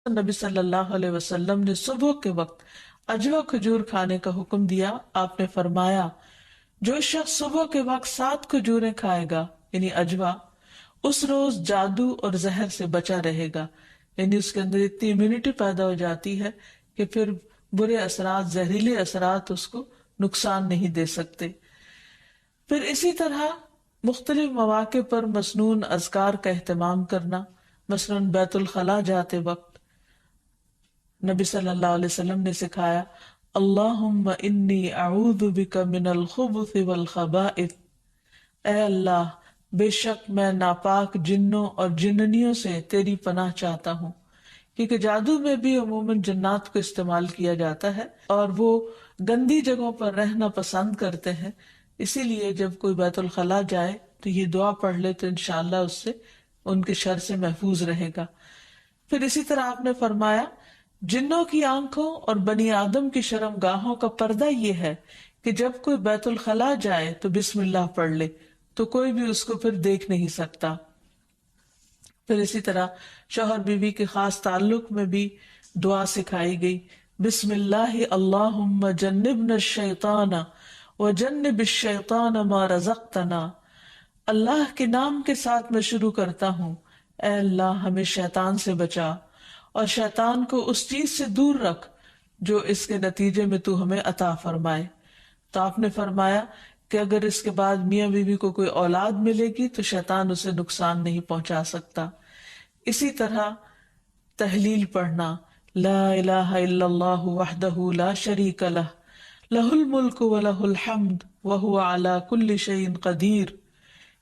نبی صلی اللہ علیہ وسلم نے صبح کے وقت اجوا کھجور کھانے کا حکم دیا. آپ نے فرمایا جو شخص صبح کے وقت 7 کھجوریں کھائے گا یعنی اجوا، اس روز جادو اور زہر سے بچا رہے گا. یعنی اس کے اندر اتنی امیونٹی پیدا ہو جاتی ہے کہ پھر برے اثرات، زہریلے اثرات اس کو نقصان نہیں دے سکتے. پھر اسی طرح مختلف مواقع پر مسنون اذکار کا اہتمام کرنا، مثلاً بیت الخلاء جاتے وقت نبی صلی اللہ علیہ وسلم نے سکھایا اللہم انی اعوذ بک من الخبث والخبائث، اے اللہ بے شک میں ناپاک جنوں اور جننیوں سے تیری پناہ چاہتا ہوں. کیونکہ جادو میں بھی عموماً جنات کو استعمال کیا جاتا ہے اور وہ گندی جگہوں پر رہنا پسند کرتے ہیں. اسی لیے جب کوئی بیت الخلاء جائے تو یہ دعا پڑھ لے تو انشاءاللہ اس سے ان کے شر سے محفوظ رہے گا. پھر اسی طرح آپ نے فرمایا جنوں کی آنکھوں اور بنی آدم کی شرم گاہوں کا پردہ یہ ہے کہ جب کوئی بیت الخلاء جائے تو بسم اللہ پڑھ لے تو کوئی بھی اس کو پھر دیکھ نہیں سکتا. پھر اسی طرح شوہر بیوی کے خاص تعلق میں بھی دعا سکھائی گئی، بسم اللہ اللہم جنبنا الشیطان وجنب الشیطان ما رزقتنا. اللہ کے نام کے ساتھ میں شروع کرتا ہوں، اے اللہ ہمیں شیطان سے بچا اور شیطان کو اس چیز سے دور رکھ جو اس کے نتیجے میں تو ہمیں عطا فرمائے. تو آپ نے فرمایا کہ اگر اس کے بعد میاں بیوی کو کوئی اولاد ملے گی تو شیطان اسے نقصان نہیں پہنچا سکتا. اسی طرح تحلیل پڑھنا، لا الہ الا اللہ وحدہ لا شریک لہ لہ الملک ولہ الحمد وہو علی کل شیء قدیر،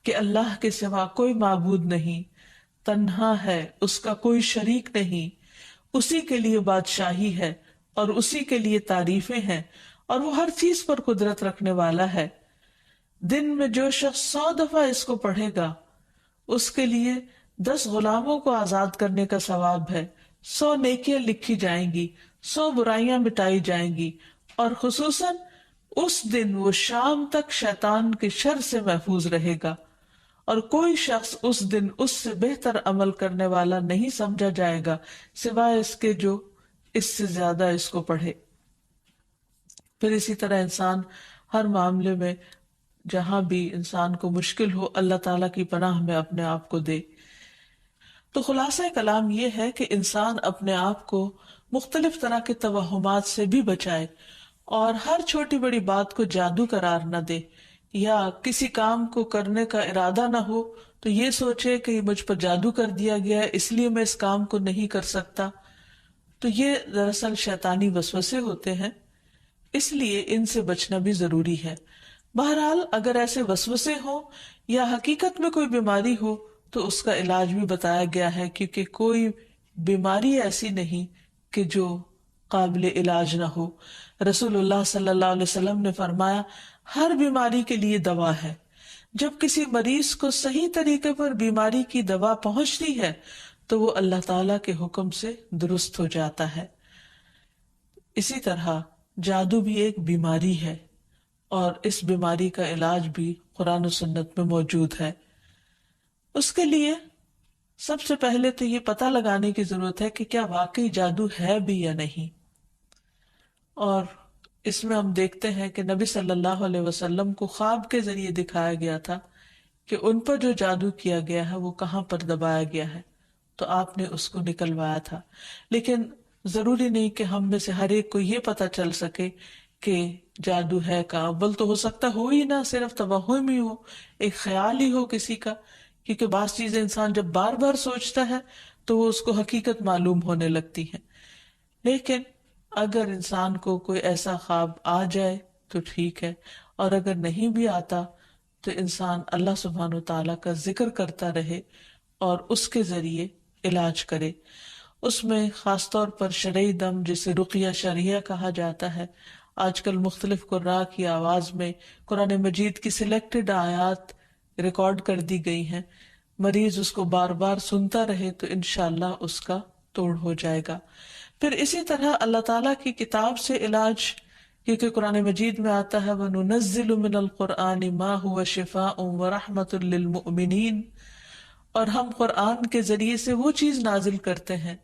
کہ اللہ کے سوا کوئی معبود نہیں، تنہا ہے، اس کا کوئی شریک نہیں، اسی کے لیے بادشاہی ہے اور اسی کے لیے تعریفیں ہیں اور وہ ہر چیز پر قدرت رکھنے والا ہے. دن میں جو شخص 100 دفعہ اس کو پڑھے گا اس کے لیے 10 غلاموں کو آزاد کرنے کا ثواب ہے، 100 نیکیاں لکھی جائیں گی، 100 برائیاں مٹائی جائیں گی، اور خصوصاً اس دن وہ شام تک شیطان کے شر سے محفوظ رہے گا اور کوئی شخص اس دن اس سے بہتر عمل کرنے والا نہیں سمجھا جائے گا سوائے اس کے جو اس سے زیادہ اس کو پڑھے. پھر اسی طرح انسان ہر معاملے میں جہاں بھی انسان کو مشکل ہو اللہ تعالیٰ کی پناہ میں اپنے آپ کو دے. تو خلاصہ کلام یہ ہے کہ انسان اپنے آپ کو مختلف طرح کے توہمات سے بھی بچائے اور ہر چھوٹی بڑی بات کو جادو قرار نہ دے، یا کسی کام کو کرنے کا ارادہ نہ ہو تو یہ سوچے کہ مجھ پر جادو کر دیا گیا ہے اس لیے میں اس کام کو نہیں کر سکتا. تو یہ دراصل شیطانی وسوسے ہوتے ہیں، اس لیے ان سے بچنا بھی ضروری ہے. بہرحال اگر ایسے وسوسے ہوں یا حقیقت میں کوئی بیماری ہو تو اس کا علاج بھی بتایا گیا ہے، کیونکہ کوئی بیماری ایسی نہیں کہ جو قابل علاج نہ ہو. رسول اللہ صلی اللہ علیہ وسلم نے فرمایا ہر بیماری کے لیے دوا ہے. جب کسی مریض کو صحیح طریقے پر بیماری کی دوا پہنچتی ہے تو وہ اللہ تعالیٰ کے حکم سے درست ہو جاتا ہے. اسی طرح جادو بھی ایک بیماری ہے اور اس بیماری کا علاج بھی قرآن و سنت میں موجود ہے. اس کے لیے سب سے پہلے تو یہ پتہ لگانے کی ضرورت ہے کہ کیا واقعی جادو ہے بھی یا نہیں. اور اس میں ہم دیکھتے ہیں کہ نبی صلی اللہ علیہ وسلم کو خواب کے ذریعے دکھایا گیا تھا کہ ان پر جو جادو کیا گیا ہے وہ کہاں پر دبایا گیا ہے، تو آپ نے اس کو نکلوایا تھا. لیکن ضروری نہیں کہ ہم میں سے ہر ایک کو یہ پتہ چل سکے کہ جادو ہے کا. اول تو ہو سکتا ہو ہی نہ، صرف توہم ہی ہو، ایک خیال ہی ہو کسی کا، کیونکہ بعض چیزیں انسان جب بار بار سوچتا ہے تو وہ اس کو حقیقت معلوم ہونے لگتی ہیں. لیکن اگر انسان کو کوئی ایسا خواب آ جائے تو ٹھیک ہے، اور اگر نہیں بھی آتا تو انسان اللہ سبحانہ و تعالیٰ کا ذکر کرتا رہے اور اس کے ذریعے علاج کرے. اس میں خاص طور پر شرعی دم جسے رقیہ شرعیہ کہا جاتا ہے، آج کل مختلف قراء کی آواز میں قرآن مجید کی سلیکٹڈ آیات ریکارڈ کر دی گئی ہیں. مریض اس کو بار بار سنتا رہے تو انشاءاللہ اس کا توڑ ہو جائے گا. پھر اسی طرح اللہ تعالیٰ کی کتاب سے علاج، کیونکہ قرآن مجید میں آتا ہے وَنُنَزِّلُ مِنَ الْقُرْآنِ مَا هُوَ شِفَاءٌ وَرَحْمَةٌ لِّلْمُؤْمِنِينَ، اور ہم قرآن کے ذریعے سے وہ چیز نازل کرتے ہیں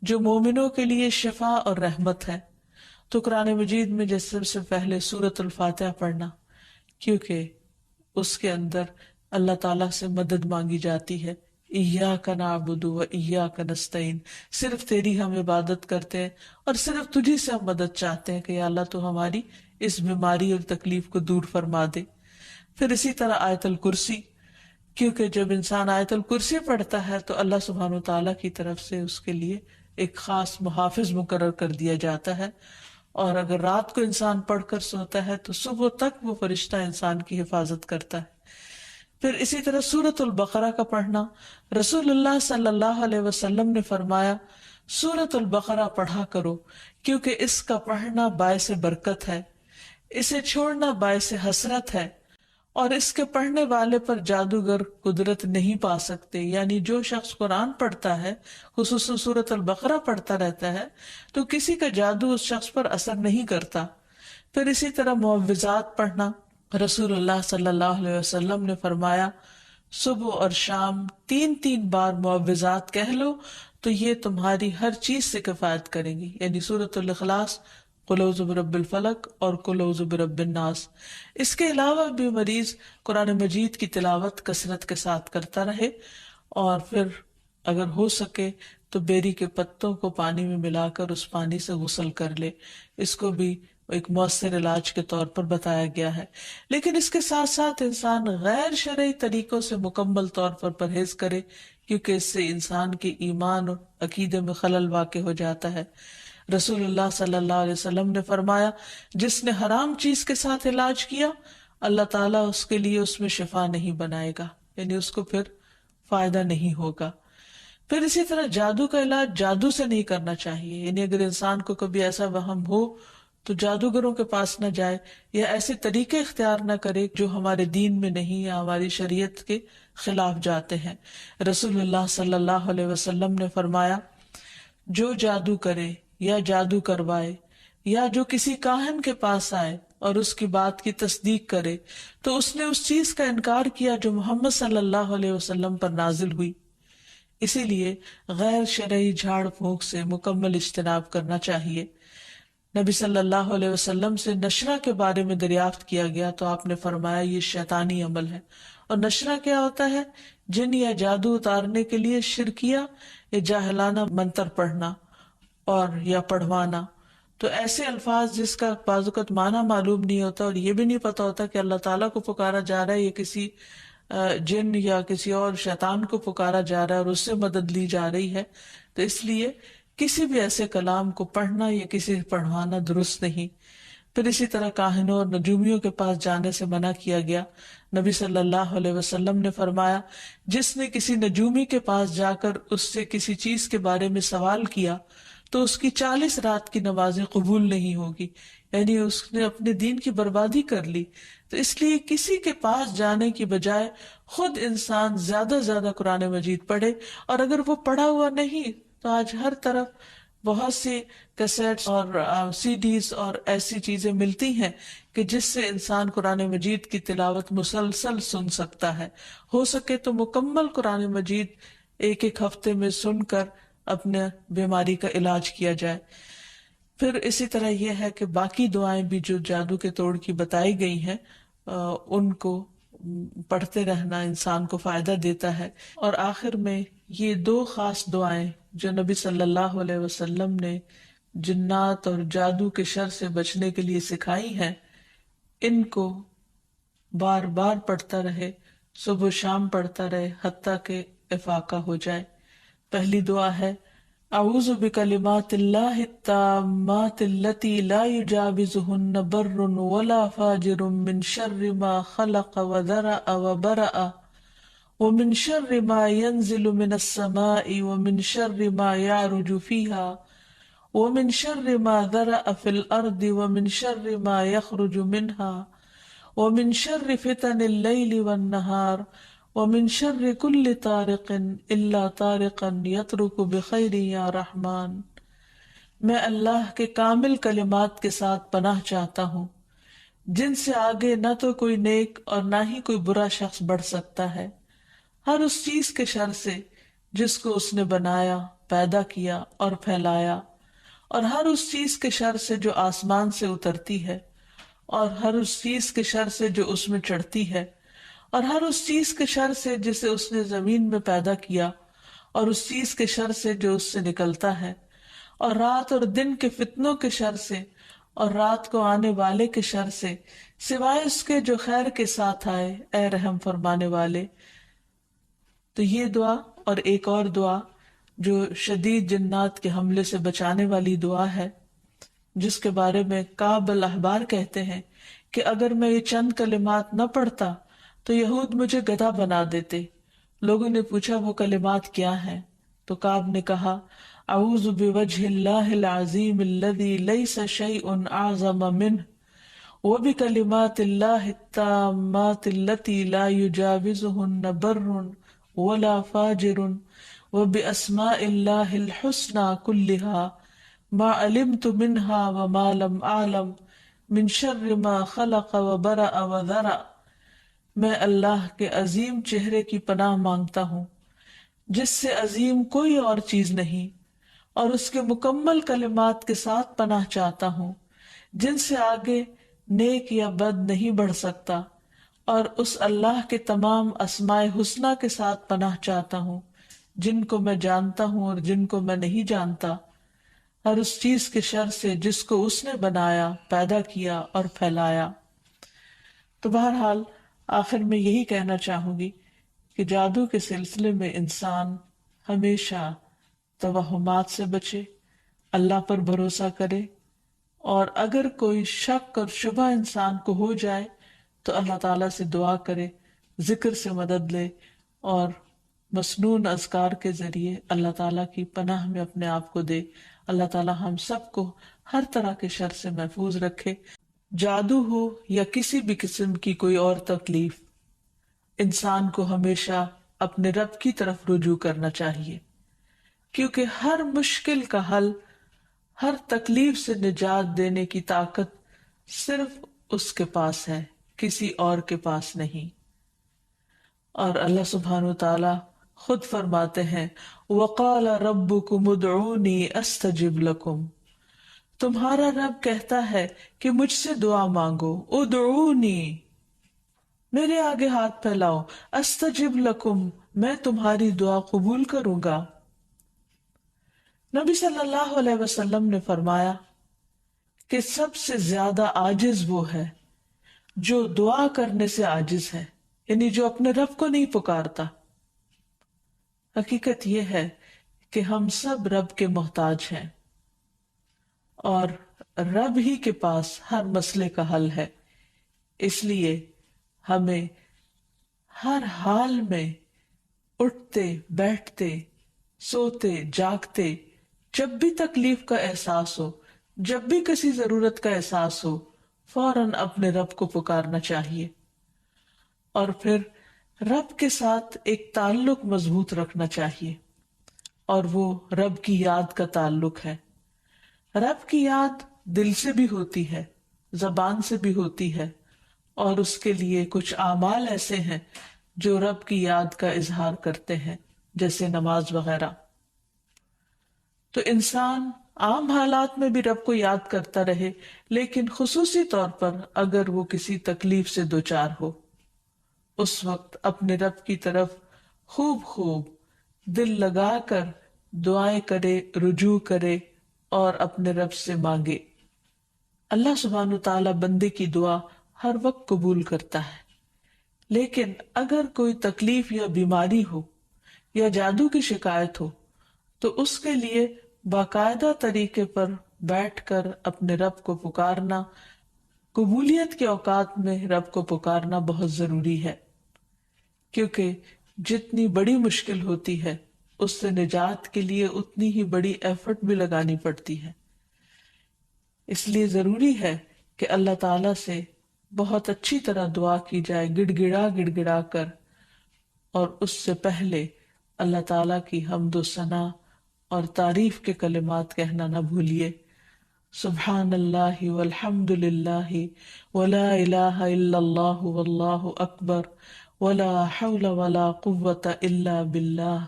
جو مومنوں کے لیے شفا اور رحمت ہے۔ تو قرآن مجید میں جیسے سب سے پہلے سورۃ الفاتحہ پڑھنا، کیونکہ اس کے اندر اللہ تعالیٰ سے مدد مانگی جاتی ہے۔ ایاک نعبد و ایاک نستعین، صرف تیری ہم عبادت کرتے ہیں اور صرف تجھی سے ہم مدد چاہتے ہیں کہ یا اللہ تو ہماری اس بیماری اور تکلیف کو دور فرما دے۔ پھر اسی طرح آیت الکرسی، کیونکہ جب انسان آیت الکرسی پڑھتا ہے تو اللہ سبحانہ وتعالیٰ کی طرف سے اس کے لیے ایک خاص محافظ مقرر کر دیا جاتا ہے، اور اگر رات کو انسان پڑھ کر سوتا ہے تو صبح تک وہ فرشتہ انسان کی حفاظت کرتا ہے۔ پھر اسی طرح سورۃ البقرہ کا پڑھنا، رسول اللہ صلی اللہ علیہ وسلم نے فرمایا سورۃ البقرہ پڑھا کرو، کیونکہ اس کا پڑھنا باعث برکت ہے، اسے چھوڑنا باعث حسرت ہے، اور اس کے پڑھنے والے پر جادوگر قدرت نہیں پا سکتے۔ یعنی جو شخص قرآن پڑھتا ہے، خصوصاً سورۃ البقرہ پڑھتا رہتا ہے، تو کسی کا جادو اس شخص پر اثر نہیں کرتا۔ پھر اسی طرح معوذات پڑھنا، رسول اللہ صلی اللہ علیہ وسلم نے فرمایا صبح اور شام 3 بار معوذات کہہ لو تو یہ تمہاری ہر چیز سے کفایت کریں گی، یعنی سورۃ الاخلاص، قل اعوذ برب الفلق اور قل اعوذ برب الناس۔ اس کے علاوہ بھی مریض قرآن مجید کی تلاوت کثرت کے ساتھ کرتا رہے، اور پھر اگر ہو سکے تو بیری کے پتوں کو پانی میں ملا کر اس پانی سے غسل کر لے، اس کو بھی ایک مؤثر علاج کے طور پر بتایا گیا ہے۔ لیکن اس کے ساتھ ساتھ انسان غیر شرعی طریقوں سے مکمل طور پر پرہیز کرے، کیونکہ اس سے انسان کے ایمان اور عقیدے میں خلل واقع ہو جاتا ہے۔ رسول اللہ صلی اللہ علیہ وسلم نے فرمایا جس نے حرام چیز کے ساتھ علاج کیا، اللہ تعالیٰ اس کے لیے اس میں شفا نہیں بنائے گا، یعنی اس کو پھر فائدہ نہیں ہوگا۔ پھر اسی طرح جادو کا علاج جادو سے نہیں کرنا چاہیے، یعنی اگر انسان کو کبھی ایسا وہم ہو تو جادوگروں کے پاس نہ جائے، یا ایسے طریقے اختیار نہ کرے جو ہمارے دین میں نہیں یا ہماری شریعت کے خلاف جاتے ہیں۔ رسول اللہ صلی اللہ علیہ وسلم نے فرمایا جو جادو کرے یا جادو کروائے یا جو کسی کاہن کے پاس آئے اور اس کی بات کی تصدیق کرے تو اس نے اس چیز کا انکار کیا جو محمد صلی اللہ علیہ وسلم پر نازل ہوئی۔ اسی لیے غیر شرعی جھاڑ پھونک سے مکمل اجتناب کرنا چاہیے۔ نبی صلی اللہ علیہ وسلم سے نشرہ کے بارے میں دریافت کیا گیا تو آپ نے فرمایا یہ شیطانی عمل ہے۔ اور نشرہ کیا ہوتا ہے؟ جن یا جادو اتارنے کے لیے شرکیہ یا جاہلانہ منتر پڑھنا اور یا پڑھوانا۔ تو ایسے الفاظ جس کا بعض اوقات معنی معلوم نہیں ہوتا اور یہ بھی نہیں پتا ہوتا کہ اللہ تعالیٰ کو پکارا جا رہا ہے یا کسی جن یا کسی اور شیطان کو پکارا جا رہا ہے اور اس سے مدد لی جا رہی ہے، تو اس لیے کسی بھی ایسے کلام کو پڑھنا یا کسی سے پڑھوانا درست نہیں۔ پھر اسی طرح کاہنوں اور نجومیوں کے پاس جانے سے منع کیا گیا۔ نبی صلی اللہ علیہ وسلم نے فرمایا جس نے کسی نجومی کے پاس جا کر اس سے کسی چیز کے بارے میں سوال کیا تو اس کی 40 رات کی نمازیں قبول نہیں ہوگی، یعنی اس نے اپنے دین کی بربادی کر لی۔ تو اس لیے کسی کے پاس جانے کی بجائے خود انسان زیادہ سے زیادہ قرآن مجید پڑھے، اور اگر وہ پڑھا ہوا نہیں تو آج ہر طرف بہت سی کیسٹس اور سی ڈیز اور ایسی چیزیں ملتی ہیں کہ جس سے انسان قرآن مجید کی تلاوت مسلسل سن سکتا ہے۔ ہو سکے تو مکمل قرآن مجید ایک ہفتے میں سن کر اپنے بیماری کا علاج کیا جائے۔ پھر اسی طرح یہ ہے کہ باقی دعائیں بھی جو جادو کے توڑ کی بتائی گئی ہیں ان کو پڑھتے رہنا انسان کو فائدہ دیتا ہے۔ اور آخر میں یہ 2 خاص دعائیں جو نبی صلی اللہ علیہ وسلم نے جنات اور جادو کے شر سے بچنے کے لیے سکھائی ہیں، ان کو بار بار پڑھتا رہے، صبح و شام پڑھتا رہے حتیٰ کہ افاقہ ہو جائے۔ پہلی دعا ہے اعوذ بکلمات اللہ التامات التی لا یجاوزہن بر ولا فاجر من شر ما خلق وذرأ وبرأ ومن شر ما ينزل من السماء ومن شر ما يعرج فيها ومن شر ما ذرأ في الأرض ومن شر ما يخرج منها ومن شر فتن الليل والنهار ومن شر كل طارق إلا طارقا يطرق بخير يا رحمن۔ میں اللہ کے کامل کلمات کے ساتھ پناہ چاہتا ہوں جن سے آگے نہ تو کوئی نیک اور نہ ہی کوئی برا شخص بڑھ سکتا ہے، ہر اس چیز کے شر سے جس کو اس نے بنایا، پیدا کیا اور پھیلایا، اور ہر اس چیز کے شر سے جو آسمان سے اترتی ہے، اور ہر اس چیز کے شر سے جو اس میں چڑھتی ہے، اور ہر اس چیز کے شر سے جسے اس نے زمین میں پیدا کیا، اور اس چیز کے شر سے جو اس سے نکلتا ہے، اور رات اور دن کے فتنوں کے شر سے، اور رات کو آنے والے کے شر سے، سوائے اس کے جو خیر کے ساتھ آئے، اے رحم فرمانے والے۔ تو یہ دعا اور ایک اور دعا جو شدید جنات کے حملے سے بچانے والی دعا ہے، جس کے بارے میں کعب الاحبار کہتے ہیں کہ اگر میں یہ چند کلمات نہ پڑھتا تو یہود مجھے گدھا بنا دیتے۔ لوگوں نے پوچھا وہ کلمات کیا ہیں؟ تو کعب نے کہا اعوذ بوجہ اللہ العظیم الذی لیس شیء اعظم منہ وبکلمات اللہ التامات التي لا يجاوزهن بر ولا فاجر وبأسماء اللہ الحسنى كلها ما علمت منها وما لم أعلم من شر ما خلق وبرأ وذرأ۔ میں اللہ کے عظیم چہرے کی پناہ مانگتا ہوں جس سے عظیم کوئی اور چیز نہیں، اور اس کے مکمل کلمات کے ساتھ پناہ چاہتا ہوں جن سے آگے نیک یا بد نہیں بڑھ سکتا، اور اس اللہ کے تمام اسماء حسنہ کے ساتھ پناہ چاہتا ہوں جن کو میں جانتا ہوں اور جن کو میں نہیں جانتا، ہر اس چیز کے شر سے جس کو اس نے بنایا، پیدا کیا اور پھیلایا۔ تو بہرحال آخر میں یہی کہنا چاہوں گی کہ جادو کے سلسلے میں انسان ہمیشہ توہمات سے بچے، اللہ پر بھروسہ کرے، اور اگر کوئی شک اور شبہ انسان کو ہو جائے تو اللہ تعالیٰ سے دعا کرے، ذکر سے مدد لے، اور مسنون اذکار کے ذریعے اللہ تعالیٰ کی پناہ میں اپنے آپ کو دے۔ اللہ تعالیٰ ہم سب کو ہر طرح کے شر سے محفوظ رکھے۔ جادو ہو یا کسی بھی قسم کی کوئی اور تکلیف، انسان کو ہمیشہ اپنے رب کی طرف رجوع کرنا چاہیے، کیونکہ ہر مشکل کا حل، ہر تکلیف سے نجات دینے کی طاقت صرف اس کے پاس ہے، کسی اور کے پاس نہیں۔ اور اللہ سبحانہ وتعالی خود فرماتے ہیں وَقَالَ رَبُّكُمُ ادْعُونِي أَسْتَجِبْ لَكُمْ، تمہارا رب کہتا ہے کہ مجھ سے دعا مانگو، ادعونی، میرے آگے ہاتھ پھیلاؤ، استجب لکم، میں تمہاری دعا قبول کروں گا۔ نبی صلی اللہ علیہ وسلم نے فرمایا کہ سب سے زیادہ عاجز وہ ہے جو دعا کرنے سے عاجز ہے، یعنی جو اپنے رب کو نہیں پکارتا۔ حقیقت یہ ہے کہ ہم سب رب کے محتاج ہیں، اور رب ہی کے پاس ہر مسئلے کا حل ہے۔ اس لیے ہمیں ہر حال میں اٹھتے بیٹھتے سوتے جاگتے جب بھی تکلیف کا احساس ہو، جب بھی کسی ضرورت کا احساس ہو، فوراً اپنے رب کو پکارنا چاہیے، اور پھر رب کے ساتھ ایک تعلق مضبوط رکھنا چاہیے، اور وہ رب کی یاد کا تعلق ہے۔ رب کی یاد دل سے بھی ہوتی ہے، زبان سے بھی ہوتی ہے، اور اس کے لیے کچھ اعمال ایسے ہیں جو رب کی یاد کا اظہار کرتے ہیں، جیسے نماز وغیرہ۔ تو انسان عام حالات میں بھی رب کو یاد کرتا رہے، لیکن خصوصی طور پر اگر وہ کسی تکلیف سے دوچار ہو، اس وقت اپنے رب کی طرف خوب خوب دل لگا کر دعائیں کرے، رجوع کرے، اور اپنے رب سے مانگے۔ اللہ سبحانہ وتعالی بندے کی دعا ہر وقت قبول کرتا ہے، لیکن اگر کوئی تکلیف یا بیماری ہو یا جادو کی شکایت ہو تو اس کے لیے باقاعدہ طریقے پر بیٹھ کر اپنے رب کو پکارنا، قبولیت کے اوقات میں رب کو پکارنا بہت ضروری ہے، کیونکہ جتنی بڑی مشکل ہوتی ہے اس سے نجات کے لیے اتنی ہی بڑی ایفرٹ بھی لگانی پڑتی ہے۔ اس لیے ضروری ہے کہ اللہ تعالیٰ سے بہت اچھی طرح دعا کی جائے، گڑ گڑا کر، اور اس سے پہلے اللہ تعالیٰ کی حمد و ثنا اور تعریف کے کلمات کہنا نہ بھولیے۔ سبحان اللہ والحمد للہ ولا الہ الا اللہ واللہ اکبر ولا حول ولا قوة الا باللہ۔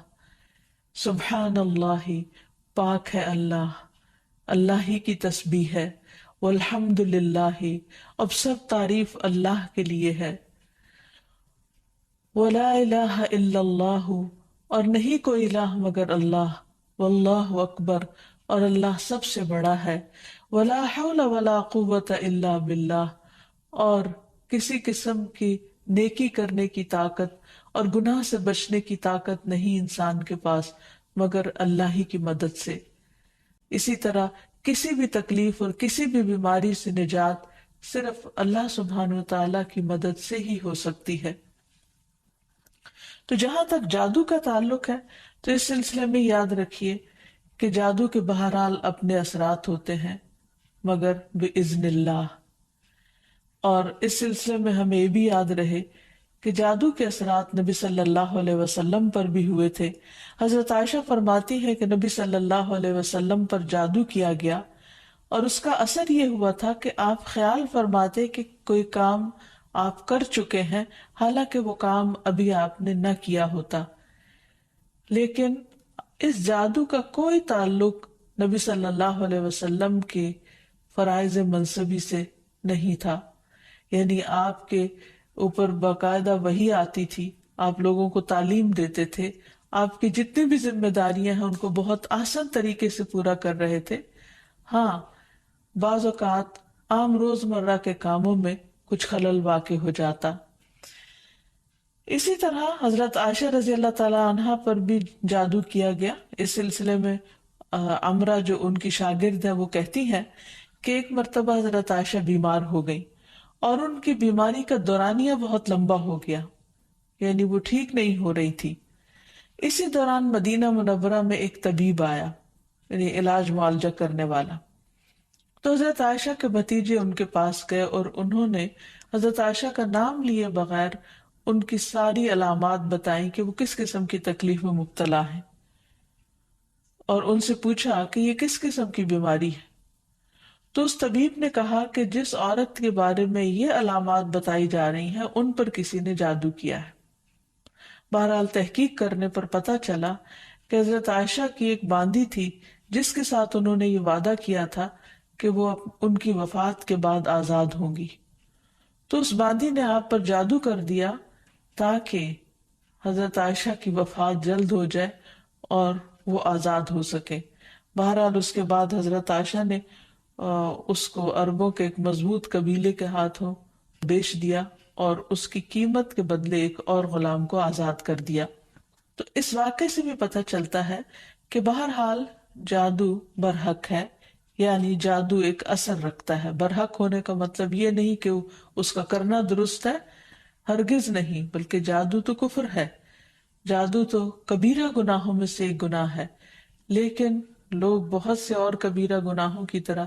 سبحان اللہ، پاک ہے اللہ، اللہ ہی کی تسبیح ہے، والحمد للہ، اب سب تعریف اللہ کے لیے ہے، ولا الہ الا اللہ، اور نہیں کوئی الہ مگر اللہ، واللہ اکبر، اور اللہ سب سے بڑا ہے، ولا حول ولا قوت الا باللہ، اور کسی قسم کی نیکی کرنے کی طاقت اور گناہ سے بچنے کی طاقت نہیں انسان کے پاس مگر اللہ ہی کی مدد سے۔ اسی طرح کسی بھی تکلیف اور کسی بھی بیماری سے نجات صرف اللہ سبحانہ و تعالیٰ کی مدد سے ہی ہو سکتی ہے۔ تو جہاں تک جادو کا تعلق ہے تو اس سلسلے میں یاد رکھیے کہ جادو کے بہرحال اپنے اثرات ہوتے ہیں مگر بِإِذْنِ اللہ، اور اس سلسلے میں ہمیں یہ بھی یاد رہے کہ جادو کے اثرات نبی صلی اللہ علیہ وسلم پر بھی ہوئے تھے۔ حضرت عائشہ فرماتی ہے کہ نبی صلی اللہ علیہ وسلم پر جادو کیا گیا اور اس کا اثر یہ ہوا تھا کہ آپ خیال فرماتے کہ کوئی کام آپ کر چکے ہیں حالانکہ وہ کام ابھی آپ نے نہ کیا ہوتا، لیکن اس جادو کا کوئی تعلق نبی صلی اللہ علیہ وسلم کے فرائض منصبی سے نہیں تھا، یعنی آپ کے اوپر باقاعدہ وحی آتی تھی، آپ لوگوں کو تعلیم دیتے تھے، آپ کی جتنی بھی ذمہ داریاں ہیں ان کو بہت آسان طریقے سے پورا کر رہے تھے۔ ہاں، بعض اوقات عام روزمرہ کے کاموں میں کچھ خلل واقع ہو جاتا۔ اسی طرح حضرت عائشہ رضی اللہ تعالی عنہا پر بھی جادو کیا گیا۔ اس سلسلے میں عمرہ جو ان کی شاگرد ہے وہ کہتی ہے کہ ایک مرتبہ حضرت عائشہ بیمار ہو گئی اور ان کی بیماری کا دورانیہ بہت لمبا ہو گیا، یعنی وہ ٹھیک نہیں ہو رہی تھی۔ اسی دوران مدینہ منورہ میں ایک طبیب آیا، یعنی علاج معالجہ کرنے والا، تو حضرت عائشہ کے بھتیجے ان کے پاس گئے اور انہوں نے حضرت عائشہ کا نام لیے بغیر ان کی ساری علامات بتائیں کہ وہ کس قسم کی تکلیف میں مبتلا ہیں، اور ان سے پوچھا کہ یہ کس قسم کی بیماری ہے۔ تو اس طبیب نے کہا کہ جس عورت کے بارے میں یہ علامات بتائی جا رہی ہیں ان پر کسی نے جادو کیا ہے۔ بہرحال تحقیق کرنے پر پتہ چلا کہ حضرت عائشہ کی ایک باندی تھی جس کے ساتھ انہوں نے یہ وعدہ کیا تھا کہ وہ ان کی وفات کے بعد آزاد ہوں گی، تو اس باندی نے آپ پر جادو کر دیا تاکہ حضرت عائشہ کی وفات جلد ہو جائے اور وہ آزاد ہو سکے۔ بہرحال اس کے بعد حضرت عائشہ نے اس کو عربوں کے ایک مضبوط قبیلے کے ہاتھوں بیچ دیا اور اس کی قیمت کے بدلے ایک اور غلام کو آزاد کر دیا۔ تو اس واقعے سے بھی پتہ چلتا ہے کہ بہرحال جادو برحق ہے، یعنی جادو ایک اثر رکھتا ہے۔ برحق ہونے کا مطلب یہ نہیں کہ اس کا کرنا درست ہے، ہرگز نہیں، بلکہ جادو تو کفر ہے، جادو تو کبیرہ گناہوں میں سے ایک گناہ ہے، لیکن لوگ بہت سے اور کبیرہ گناہوں کی طرح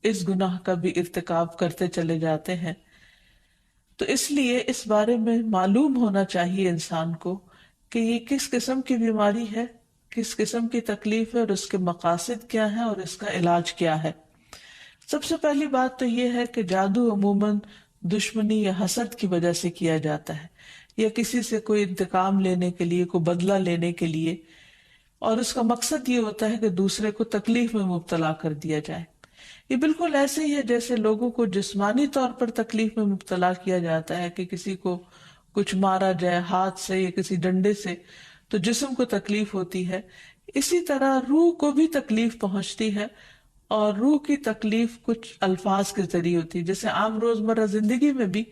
اس گناہ کا بھی ارتکاب کرتے چلے جاتے ہیں۔ تو اس لیے اس بارے میں معلوم ہونا چاہیے انسان کو کہ یہ کس قسم کی بیماری ہے، کس قسم کی تکلیف ہے اور اس کے مقاصد کیا ہیں اور اس کا علاج کیا ہے۔ سب سے پہلی بات تو یہ ہے کہ جادو عموماً دشمنی یا حسد کی وجہ سے کیا جاتا ہے، یا کسی سے کوئی انتقام لینے کے لیے، کوئی بدلہ لینے کے لیے، اور اس کا مقصد یہ ہوتا ہے کہ دوسرے کو تکلیف میں مبتلا کر دیا جائے۔ یہ بالکل ایسے ہی ہے جیسے لوگوں کو جسمانی طور پر تکلیف میں مبتلا کیا جاتا ہے کہ کسی کو کچھ مارا جائے ہاتھ سے یا کسی ڈنڈے سے تو جسم کو تکلیف ہوتی ہے، اسی طرح روح کو بھی تکلیف پہنچتی ہے، اور روح کی تکلیف کچھ الفاظ کے ذریعے ہوتی ہے۔ جیسے عام روزمرہ زندگی میں بھی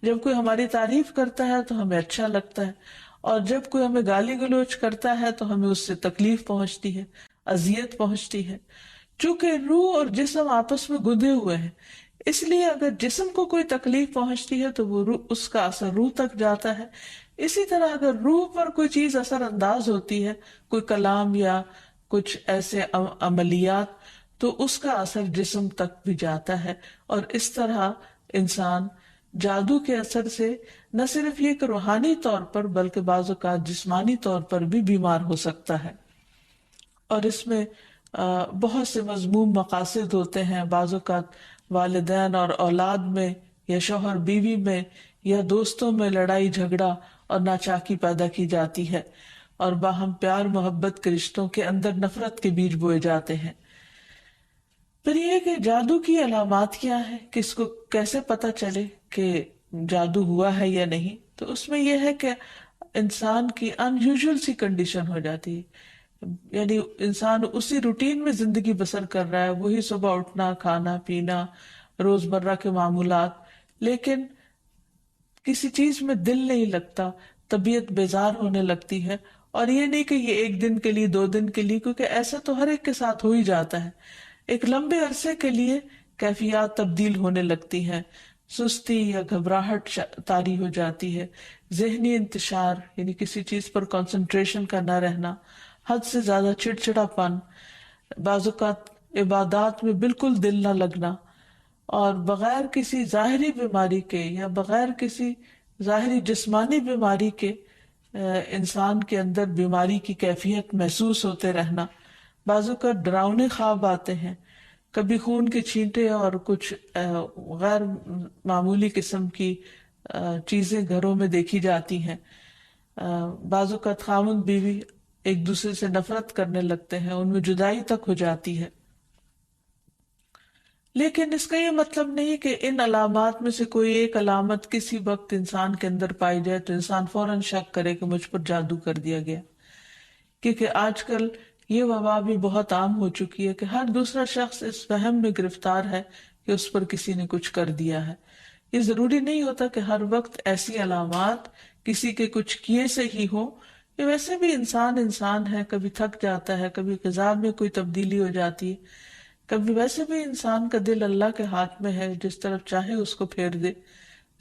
جب کوئی ہماری تعریف کرتا ہے تو ہمیں اچھا لگتا ہے، اور جب کوئی ہمیں گالی گلوچ کرتا ہے تو ہمیں اس سے تکلیف پہنچتی ہے، اذیت پہنچتی ہے۔ چونکہ روح اور جسم آپس میں گندے ہوئے ہیں، اس لیے اگر جسم کو کوئی تکلیف پہنچتی ہے تو وہ روح، اس کا اثر روح تک جاتا ہے۔ اسی طرح اگر روح پر کوئی چیز اثر انداز ہوتی ہے، کوئی کلام یا کچھ ایسے عملیات، تو اس کا اثر جسم تک بھی جاتا ہے، اور اس طرح انسان جادو کے اثر سے نہ صرف یہ کہ روحانی طور پر بلکہ بعض اوقات جسمانی طور پر بھی بیمار ہو سکتا ہے، اور اس میں بہت سے مذموم مقاصد ہوتے ہیں۔ بعض اوقات والدین اور اولاد میں، یا شوہر بیوی میں، یا دوستوں میں لڑائی جھگڑا اور ناچاکی پیدا کی جاتی ہے، اور باہم پیار محبت کے رشتوں کے اندر نفرت کے بیج بوئے جاتے ہیں۔ پھر یہ کہ جادو کی علامات کیا ہے، کس کو کیسے پتہ چلے کہ جادو ہوا ہے یا نہیں، تو اس میں یہ ہے کہ انسان کی ان یوزول سی کنڈیشن ہو جاتی ہے، یعنی انسان اسی روٹین میں زندگی بسر کر رہا ہے، وہی صبح اٹھنا، کھانا پینا، روزمرہ کے معمولات، لیکن کسی چیز میں دل نہیں لگتا، طبیعت بیزار ہونے لگتی ہے۔ اور یہ نہیں کہ یہ ایک دن کے لیے، 2 دن کے لیے، کیونکہ ایسا تو ہر ایک کے ساتھ ہو ہی جاتا ہے، ایک لمبے عرصے کے لیے کیفیات تبدیل ہونے لگتی ہیں، سستی یا گھبراہٹ طاری ہو جاتی ہے، ذہنی انتشار یعنی کسی چیز پر کنسنٹریشن کا نہ رہنا، حد سے زیادہ چڑچڑا پن، بعض اوقات عبادات میں بالکل دل نہ لگنا، اور بغیر کسی ظاہری بیماری کے یا بغیر کسی ظاہری جسمانی بیماری کے انسان کے اندر بیماری کی کیفیت محسوس ہوتے رہنا، بعض اوقات ڈراؤنے خواب آتے ہیں، کبھی خون کے چھینٹے اور کچھ غیر معمولی قسم کی چیزیں گھروں میں دیکھی جاتی ہیں، بعض اوقات خاوند بیوی ایک دوسرے سے نفرت کرنے لگتے ہیں، ان میں جدائی تک ہو جاتی ہے۔ لیکن اس کا یہ مطلب نہیں کہ ان علامات میں سے کوئی ایک علامت کسی وقت انسان کے اندر پائی جائے تو انسان فوراً شک کرے کہ مجھ پر جادو کر دیا گیا، کیونکہ آج کل یہ وبا بھی بہت عام ہو چکی ہے کہ ہر دوسرا شخص اس وہم میں گرفتار ہے کہ اس پر کسی نے کچھ کر دیا ہے۔ یہ ضروری نہیں ہوتا کہ ہر وقت ایسی علامات کسی کے کچھ کیے سے ہی ہو، یہ ویسے بھی انسان ہے، کبھی تھک جاتا ہے، کبھی غذا میں کوئی تبدیلی ہو جاتی ہے، کبھی ویسے بھی انسان کا دل اللہ کے ہاتھ میں ہے، جس طرف چاہے اس کو پھیر دے،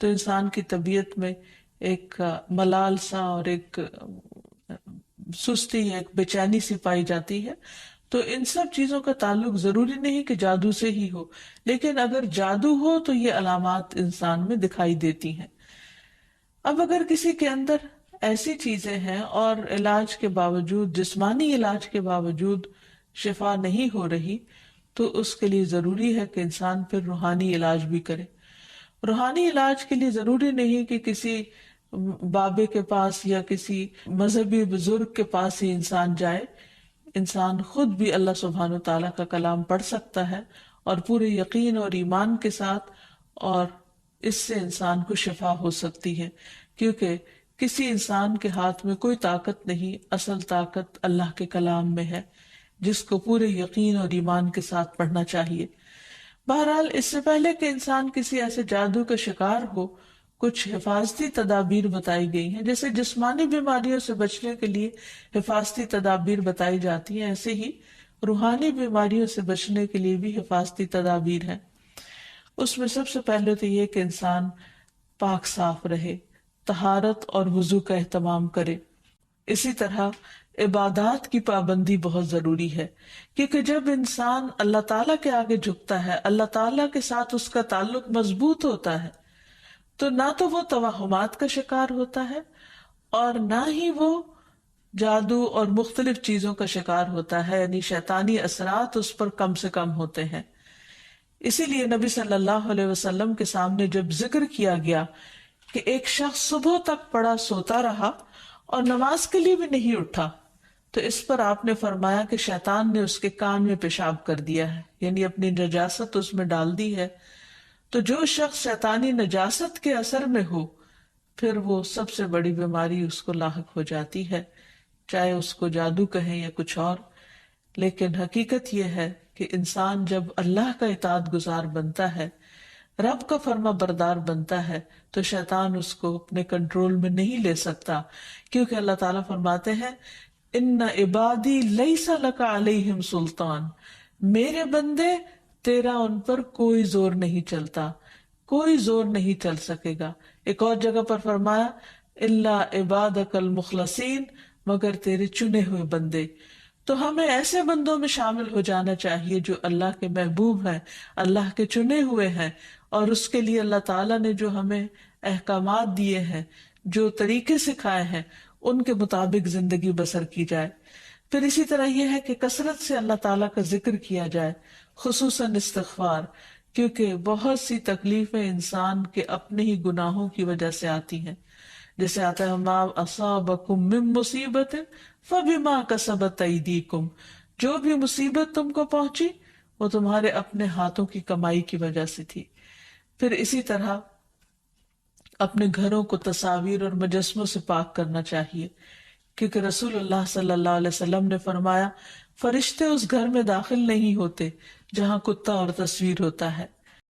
تو انسان کی طبیعت میں ایک ملال سا اور ایک سستی، ایک بے چینی سی پائی جاتی ہے۔ تو ان سب چیزوں کا تعلق ضروری نہیں کہ جادو سے ہی ہو، لیکن اگر جادو ہو تو یہ علامات انسان میں دکھائی دیتی ہیں۔ اب اگر کسی کے اندر ایسی چیزیں ہیں اور علاج کے باوجود، جسمانی علاج کے باوجود شفا نہیں ہو رہی، تو اس کے لیے ضروری ہے کہ انسان پھر روحانی علاج بھی کرے۔ روحانی علاج کے لیے ضروری نہیں کہ کسی بابے کے پاس یا کسی مذہبی بزرگ کے پاس ہی انسان جائے، انسان خود بھی اللہ سبحانہ تعالیٰ کا کلام پڑھ سکتا ہے اور پورے یقین اور ایمان کے ساتھ، اور اس سے انسان کو شفا ہو سکتی ہے، کیونکہ کسی انسان کے ہاتھ میں کوئی طاقت نہیں، اصل طاقت اللہ کے کلام میں ہے، جس کو پورے یقین اور ایمان کے ساتھ پڑھنا چاہیے۔ بہرحال اس سے پہلے کہ انسان کسی ایسے جادو کا شکار ہو، کچھ حفاظتی تدابیر بتائی گئی ہیں، جیسے جسمانی بیماریوں سے بچنے کے لیے حفاظتی تدابیر بتائی جاتی ہیں، ایسے ہی روحانی بیماریوں سے بچنے کے لیے بھی حفاظتی تدابیر ہیں۔ اس میں سب سے پہلے تو یہ کہ انسان پاک صاف رہے، طہارت اور وضو کا اہتمام کرے۔ اسی طرح عبادات کی پابندی بہت ضروری ہے، کیونکہ جب انسان اللہ تعالیٰ کے آگے جھکتا ہے، اللہ تعالیٰ کے ساتھ اس کا تعلق مضبوط ہوتا ہے، تو نہ تو وہ توہمات کا شکار ہوتا ہے اور نہ ہی وہ جادو اور مختلف چیزوں کا شکار ہوتا ہے، یعنی شیطانی اثرات اس پر کم سے کم ہوتے ہیں۔ اسی لیے نبی صلی اللہ علیہ وسلم کے سامنے جب ذکر کیا گیا کہ ایک شخص صبح تک پڑا سوتا رہا اور نماز کے لیے بھی نہیں اٹھا، تو اس پر آپ نے فرمایا کہ شیطان نے اس کے کان میں پیشاب کر دیا ہے، یعنی اپنی نجاست اس میں ڈال دی ہے۔ تو جو شخص شیطانی نجاست کے اثر میں ہو، پھر وہ سب سے بڑی بیماری اس کو لاحق ہو جاتی ہے، چاہے اس کو جادو کہیں یا کچھ اور۔ لیکن حقیقت یہ ہے کہ انسان جب اللہ کا اطاعت گزار بنتا ہے، رب کا فرما بردار بنتا ہے، تو شیطان اس کو اپنے کنٹرول میں نہیں لے سکتا، کیونکہ اللہ تعالیٰ فرماتے ہیں ان عبادی لیس لک علیہم سلطان، میرے بندے تیرا ان پر کوئی زور نہیں چلتا، کوئی زور نہیں چل سکے گا۔ ایک اور جگہ پر فرمایا الا عبادک المخلصین، مگر تیرے چنے ہوئے بندے۔ تو ہمیں ایسے بندوں میں شامل ہو جانا چاہیے جو اللہ کے محبوب ہیں، اللہ کے چنے ہوئے ہیں، اور اس کے لیے اللہ تعالیٰ نے جو ہمیں احکامات دیے ہیں، جو طریقے سکھائے ہیں، ان کے مطابق زندگی بسر کی جائے۔ پھر اسی طرح یہ ہے کہ کثرت سے اللہ تعالیٰ کا ذکر کیا جائے، خصوصاً استغفار، کیونکہ بہت سی تکلیفیں انسان کے اپنے ہی گناہوں کی وجہ سے آتی ہیں، جیسے آتا ہے ما اصابکم من مصیبت فبما کسبت ایدیکم، جو بھی مصیبت تم کو پہنچی وہ تمہارے اپنے ہاتھوں کی کمائی کی وجہ سے تھی۔ پھر اسی طرح اپنے گھروں کو تصاویر اور مجسموں سے پاک کرنا چاہیے، کیونکہ رسول اللہ صلی اللہ علیہ وسلم نے فرمایا فرشتے اس گھر میں داخل نہیں ہوتے جہاں کتا اور تصویر ہوتا ہے۔